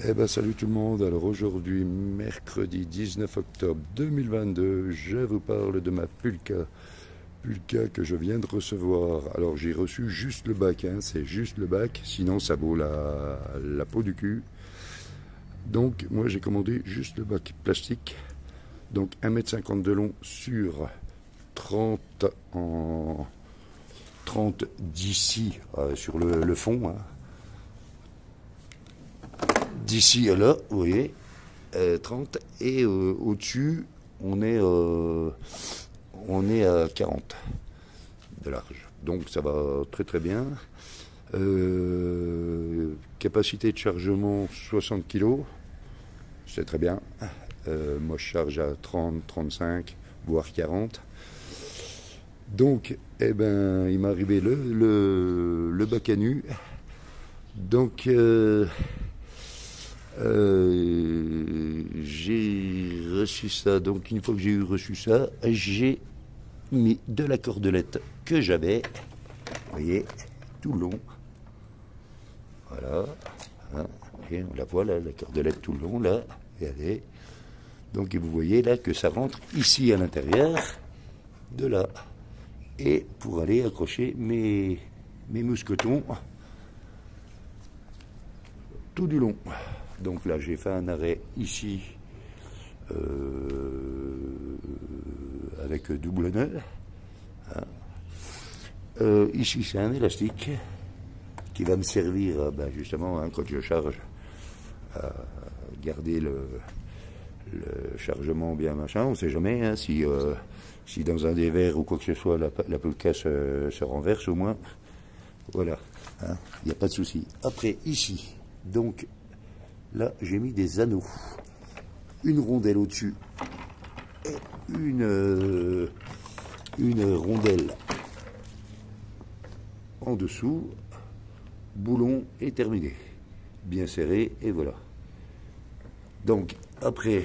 Eh ben salut tout le monde, alors aujourd'hui mercredi 19 octobre 2022, je vous parle de ma Pulka que je viens de recevoir. Alors j'ai reçu juste le bac, hein, c'est juste le bac, sinon ça vaut la peau du cul. Donc moi j'ai commandé juste le bac plastique, donc 1,50 m de long sur 30 en 30 d'ici sur le fond, hein. D'ici à là, vous voyez, 30 et au-dessus, on est à 40 de large. Donc ça va très très bien. Capacité de chargement 60 kg, c'est très bien. Moi je charge à 30, 35, voire 40. Donc, eh ben, il m'est arrivé le bac à nu. Donc, j'ai reçu ça. Donc, une fois que j'ai eu reçu ça, j'ai mis de la cordelette que j'avais. Vous voyez, tout le long. Voilà. Hein, et on la voit là, la cordelette tout le long, là. Regardez. Donc, vous voyez là que ça rentre ici à l'intérieur de là. Et pour aller accrocher mes mousquetons tout du long. Donc là, j'ai fait un arrêt ici avec double nœud. Hein. Ici, c'est un élastique qui va me servir justement hein, quand je charge à garder le chargement bien machin. On ne sait jamais hein, si dans un des verres ou quoi que ce soit la Pulka se renverse au moins. Voilà, hein, il n'y a pas de souci. Après, ici, donc là, j'ai mis des anneaux. Une rondelle au-dessus et une rondelle en dessous. Boulon est terminé. Bien serré, et voilà. Donc, après,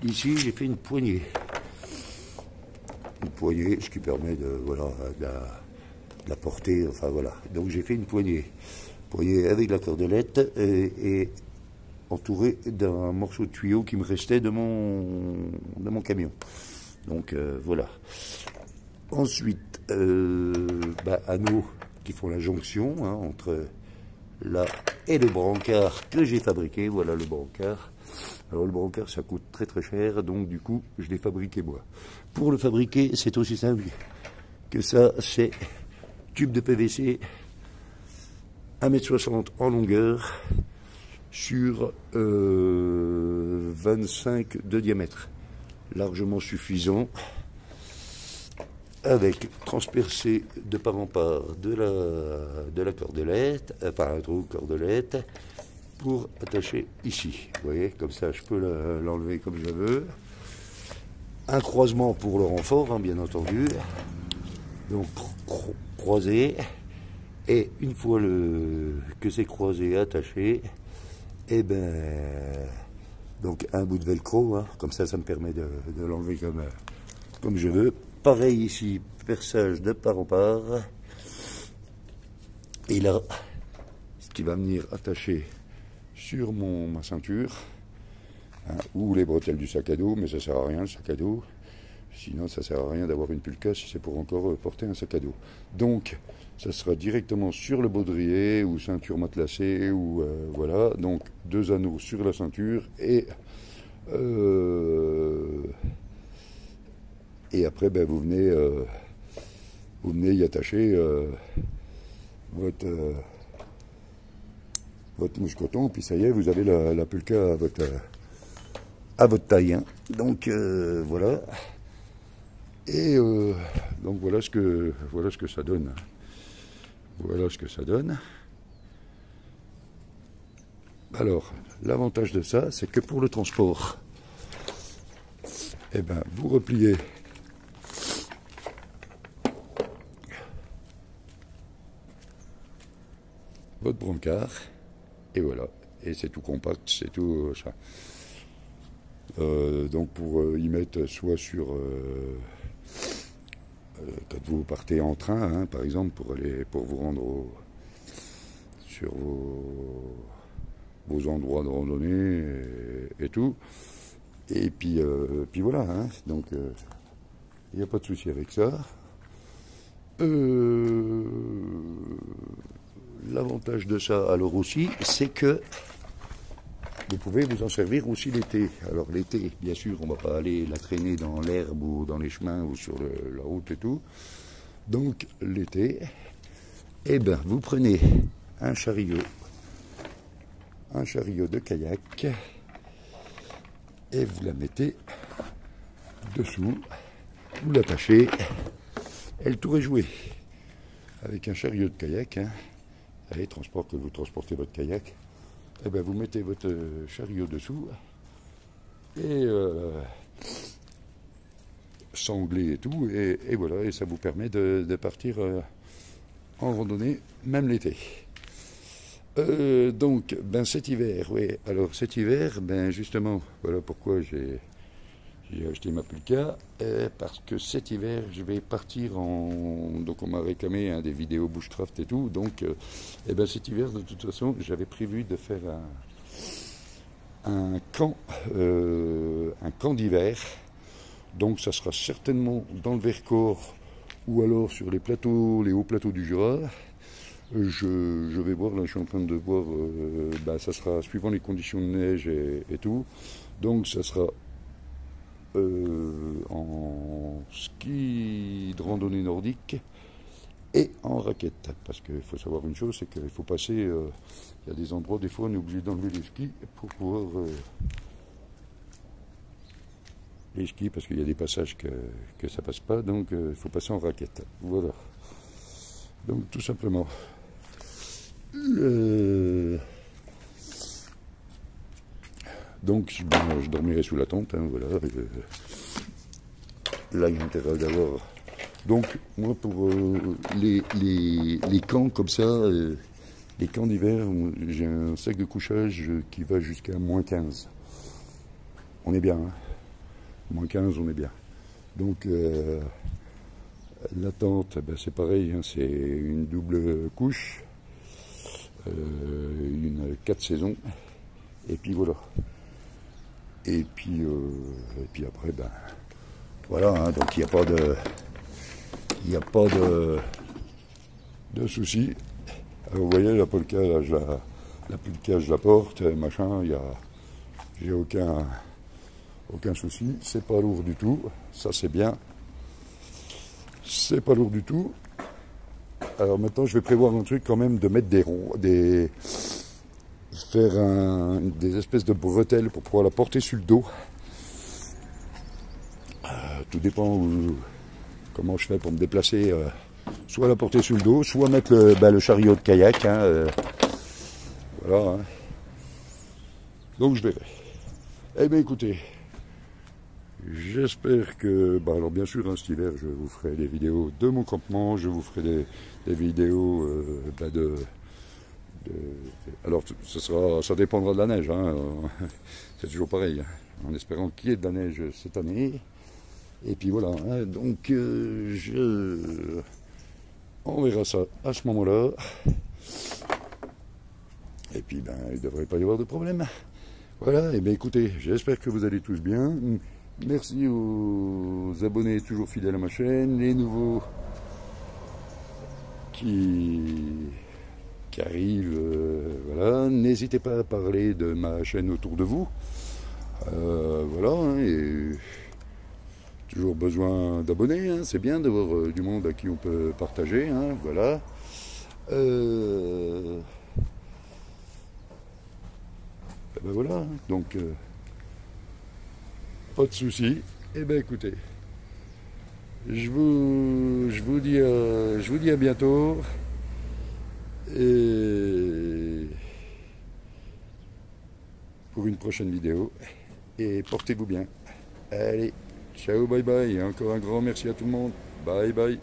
ici, j'ai fait une poignée. Une poignée, ce qui permet de la porter, enfin voilà. Donc, j'ai fait une poignée. Poignée avec la cordelette et entouré d'un morceau de tuyau qui me restait de mon camion. Donc voilà. Ensuite, anneaux qui font la jonction hein, entre là et le brancard que j'ai fabriqué. Voilà le brancard. Alors le brancard ça coûte très très cher, donc du coup je l'ai fabriqué moi. Pour le fabriquer, c'est aussi simple que ça, c'est tube de PVC 1,60 m en longueur sur 25 de diamètre, largement suffisant, avec transpercé de part en part de la cordelette, enfin un trou cordelette, pour attacher ici. Vous voyez, comme ça je peux l'enlever comme je veux. Un croisement pour le renfort, hein, bien entendu. Donc croisé, et une fois que c'est croisé, attaché, et donc un bout de velcro, hein, comme ça me permet de l'enlever comme je veux. Pareil ici, perçage de part en part. Et là, ce qui va venir attacher sur ma ceinture, hein, ou les bretelles du sac à dos, mais ça sert à rien le sac à dos. Sinon, ça sert à rien d'avoir une Pulka si c'est pour encore porter un sac à dos. Donc, ça sera directement sur le baudrier ou ceinture matelassée ou voilà. Donc, 2 anneaux sur la ceinture et après, vous venez y attacher votre mousqueton, puis ça y est, vous avez la Pulka à votre taille. Hein. Donc, voilà. Et donc voilà ce que ça donne. Voilà ce que ça donne. Alors, l'avantage de ça, c'est que pour le transport, vous repliez votre brancard, et voilà. Et c'est tout compact, c'est tout ça. Donc pour y mettre soit sur quand vous partez en train, hein, par exemple, pour vous rendre sur vos endroits de randonnée et tout. Et puis voilà, hein, donc il n'y a pas de souci avec ça. L'avantage de ça, alors aussi, c'est que vous pouvez vous en servir aussi l'été. Alors l'été, bien sûr, on ne va pas aller la traîner dans l'herbe ou dans les chemins ou sur la route et tout. Donc l'été, eh ben, vous prenez un chariot de kayak et vous la mettez dessous, vous l'attachez et le tour est joué. Avec un chariot de kayak, hein, allez, transport que vous transportez votre kayak, eh ben, vous mettez votre chariot dessous et sanglé et tout, et voilà, et ça vous permet de partir en randonnée, même l'été. Donc, ben cet hiver, oui, alors cet hiver, ben justement, voilà pourquoi j'ai acheté ma Pulka, parce que cet hiver, je vais partir donc on m'a réclamé des vidéos bushcraft et tout, donc et ben cet hiver, de toute façon, j'avais prévu de faire un camp d'hiver, donc ça sera certainement dans le Vercors, ou alors sur les hauts plateaux du Jura. Je vais voir, là je suis en train de voir, ça sera suivant les conditions de neige et tout, donc ça sera en ski de randonnée nordique et en raquette, parce qu'il faut savoir une chose, c'est qu'il faut passer, il y a des endroits, des fois on est obligé d'enlever les skis pour pouvoir les skis, parce qu'il y a des passages que ça passe pas, donc il faut passer en raquette, voilà, donc tout simplement. Donc je dormirai sous la tente, hein, voilà. Là il y a intérêt d'avoir. Donc moi pour les camps comme ça, les camps d'hiver, j'ai un sac de couchage qui va jusqu'à -15. On est bien, hein. -15 on est bien. Donc la tente, ben, c'est pareil, hein, c'est une double couche, une 4 saisons, et puis voilà. Et puis après, ben voilà, hein, donc il n'y a pas de souci. Vous voyez la Pulka, là, je la porte, machin, j'ai aucun souci, c'est pas lourd du tout, ça c'est bien. C'est pas lourd du tout. Alors maintenant je vais prévoir un truc quand même, de mettre faire des espèces de bretelles pour pouvoir la porter sur le dos. Tout dépend comment je fais pour me déplacer, soit la porter sur le dos, soit mettre le chariot de kayak, hein, voilà, hein. Donc je verrai. Eh bien écoutez, j'espère que, alors bien sûr, hein, cet hiver je vous ferai des vidéos de mon campement, je vous ferai des vidéos alors ça dépendra de la neige, hein. C'est toujours pareil, hein, en espérant qu'il y ait de la neige cette année. Et puis voilà, hein, donc on verra ça à ce moment-là. Et puis ben il ne devrait pas y avoir de problème. Voilà, et bien écoutez, j'espère que vous allez tous bien. Merci aux abonnés toujours fidèles à ma chaîne, les nouveaux qui arrivent, voilà. N'hésitez pas à parler de ma chaîne autour de vous. Voilà, hein, et toujours besoin d'abonnés, hein, c'est bien d'avoir du monde à qui on peut partager, hein, voilà. Ben voilà, donc pas de souci. Et ben écoutez, je vous dis à bientôt, et pour une prochaine vidéo, et portez-vous bien. Allez, ciao, bye bye, et encore un grand merci à tout le monde. Bye bye.